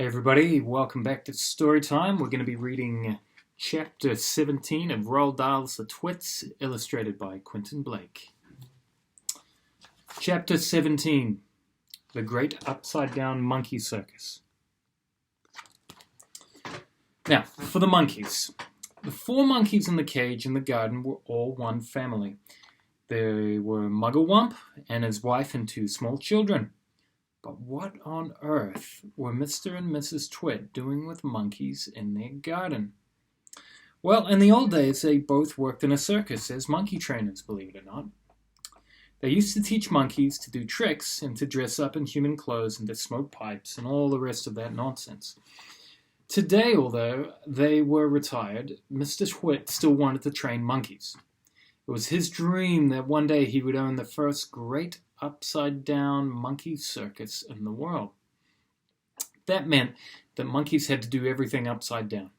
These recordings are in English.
Hey everybody, welcome back to Story Time. We're going to be reading Chapter 17 of Roald Dahl's The Twits, illustrated by Quentin Blake. Chapter 17, The Great Upside-Down Monkey Circus. Now, for the monkeys. The 4 monkeys in the cage in the garden were all one family. They were Mugglewump and his wife and 2 small children. But what on earth were Mr. and Mrs. Twit doing with monkeys in their garden? Well, in the old days, they both worked in a circus as monkey trainers, believe it or not. They used to teach monkeys to do tricks and to dress up in human clothes and to smoke pipes and all the rest of that nonsense. Today, although they were retired, Mr. Twit still wanted to train monkeys. It was his dream that one day he would own the first great upside-down monkey circus in the world. That meant that monkeys had to do everything upside down.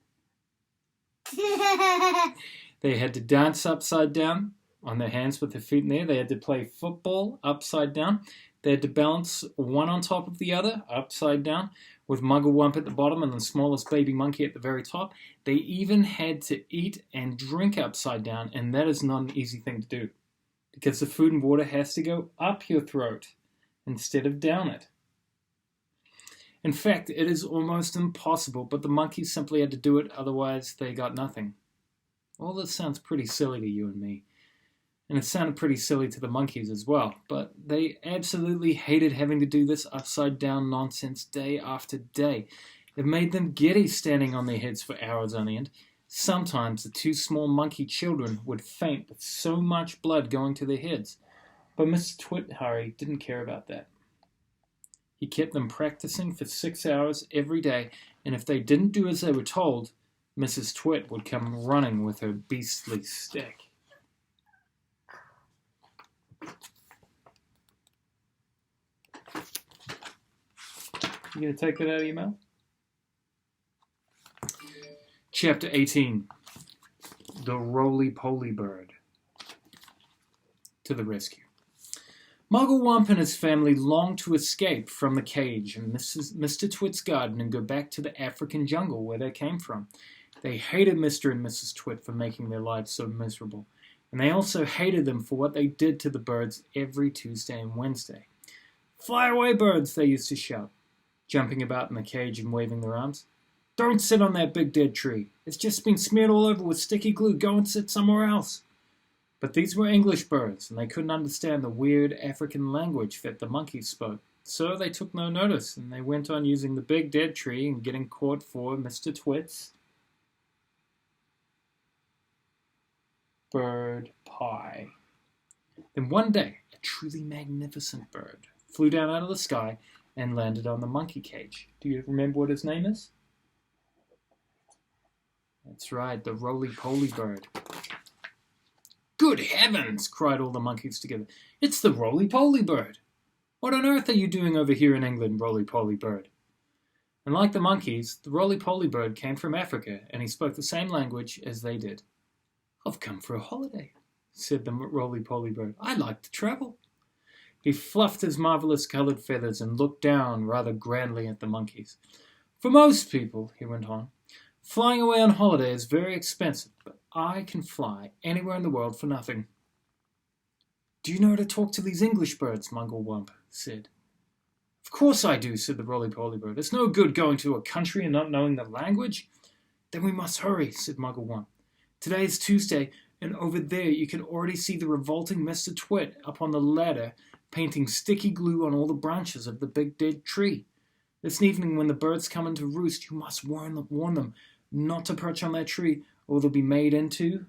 They had to dance upside down on their hands with their feet in the air. They had to play football upside down. They had to balance one on top of the other upside down with Mugglewump at the bottom and the smallest baby monkey at the very top. They even had to eat and drink upside down, and that is not an easy thing to do, because the food and water has to go up your throat instead of down it. In fact, it is almost impossible, but the monkeys simply had to do it, otherwise they got nothing. All this sounds pretty silly to you and me, and it sounded pretty silly to the monkeys as well, but they absolutely hated having to do this upside-down nonsense day after day. It made them giddy standing on their heads for hours on end. Sometimes the 2 small monkey children would faint with so much blood going to their heads. But Mr. Twit didn't care about that. He kept them practicing for 6 hours every day, and if they didn't do as they were told, Mrs. Twit would come running with her beastly stick. You gonna take that out of your mouth? Chapter 18, The Rolypoly Bird. To the rescue. Mugglewump and his family longed to escape from the cage in Mr. Twit's garden and go back to the African jungle where they came from. They hated Mr. and Mrs. Twit for making their lives so miserable, and they also hated them for what they did to the birds every Tuesday and Wednesday. "Fly away, birds," they used to shout, jumping about in the cage and waving their arms. "Don't sit on that big dead tree. It's just been smeared all over with sticky glue. Go and sit somewhere else." But these were English birds, and they couldn't understand the weird African language that the monkeys spoke. So they took no notice, and they went on using the big dead tree and getting caught for Mr. Twit's bird pie. Then one day, a truly magnificent bird flew down out of the sky and landed on the monkey cage. Do you remember what his name is? That's right, the Rolypoly bird. "Good heavens!" cried all the monkeys together. "It's the Rolypoly bird! What on earth are you doing over here in England, Rolypoly bird?" And like the monkeys, the Rolypoly bird came from Africa, and he spoke the same language as they did. "I've come for a holiday," said the Rolypoly bird. "I like to travel." He fluffed his marvelous colored feathers and looked down rather grandly at the monkeys. "For most people," he went on, "flying away on holiday is very expensive, but I can fly anywhere in the world for nothing." "Do you know how to talk to these English birds?" Mugglewump said. "Of course I do," said the Rolypoly bird. "It's no good going to a country and not knowing the language." "Then we must hurry," said Mugglewump. "Today is Tuesday, and over there you can already see the revolting Mr. Twit up on the ladder painting sticky glue on all the branches of the big dead tree. This evening when the birds come in to roost, you must warn them not to perch on that tree, or they'll be made into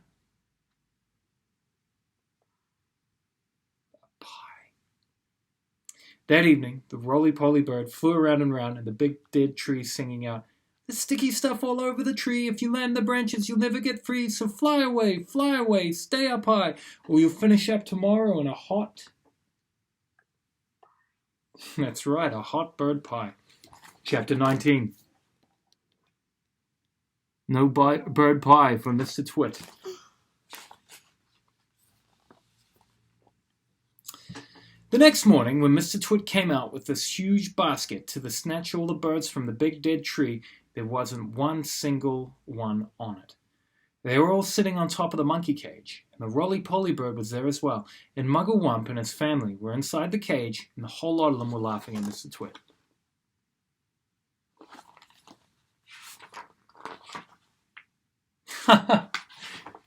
a pie." That evening, the Rolypoly bird flew around and round in the big dead tree singing out, "There's sticky stuff all over the tree. If you land the branches, you'll never get free. So fly away, stay up high, or you'll finish up tomorrow in a hot..." That's right, a hot bird pie. Chapter 19. No bird pie for Mr. Twit. The next morning, when Mr. Twit came out with this huge basket to snatch all the birds from the big dead tree, there wasn't one single one on it. They were all sitting on top of the monkey cage, and the Rolypoly bird was there as well, and Muggle and his family were inside the cage, and the whole lot of them were laughing at Mr. Twit.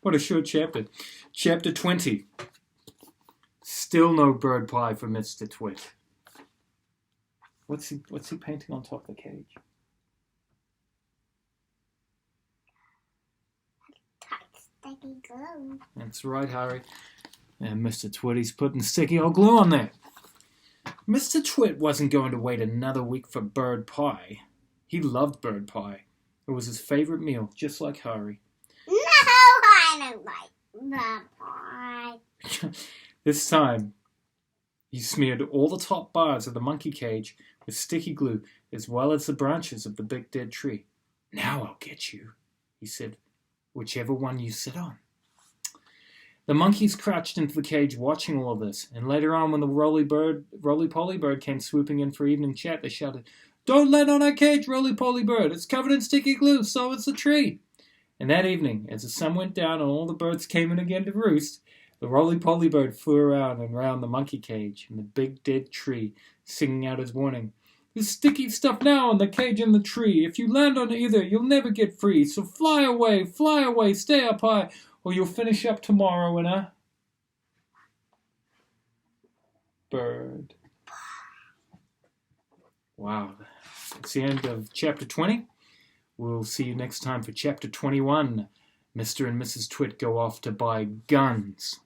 What a short chapter. Chapter 20. Still no bird pie for Mr. Twit. What's he painting on top of the cage? Sticky glue. That's right, Harry. And Mr. Twitty's putting sticky old glue on there. Mr. Twit wasn't going to wait another week for bird pie. He loved bird pie. It was his favorite meal, just like Harry. No, I don't like bird pie. This time, he smeared all the top bars of the monkey cage with sticky glue, as well as the branches of the big dead tree. Now I'll get you, he said, whichever one you sit on. The monkeys crouched into the cage watching all of this, and later on when the Rolypoly bird came swooping in for evening chat, they shouted, "Don't land on our cage, Rolypoly bird! It's covered in sticky glue, so is the tree!" And that evening, as the sun went down and all the birds came in again to roost, the Rolypoly bird flew around and round the monkey cage and the big dead tree, singing out his warning. "There's sticky stuff now on the cage and the tree. If you land on either, you'll never get free. So fly away, stay up high, or you'll finish up tomorrow in a bird." Wow. That's the end of chapter 20. We'll see you next time for chapter 21. Mr. and Mrs. Twit go off to buy guns.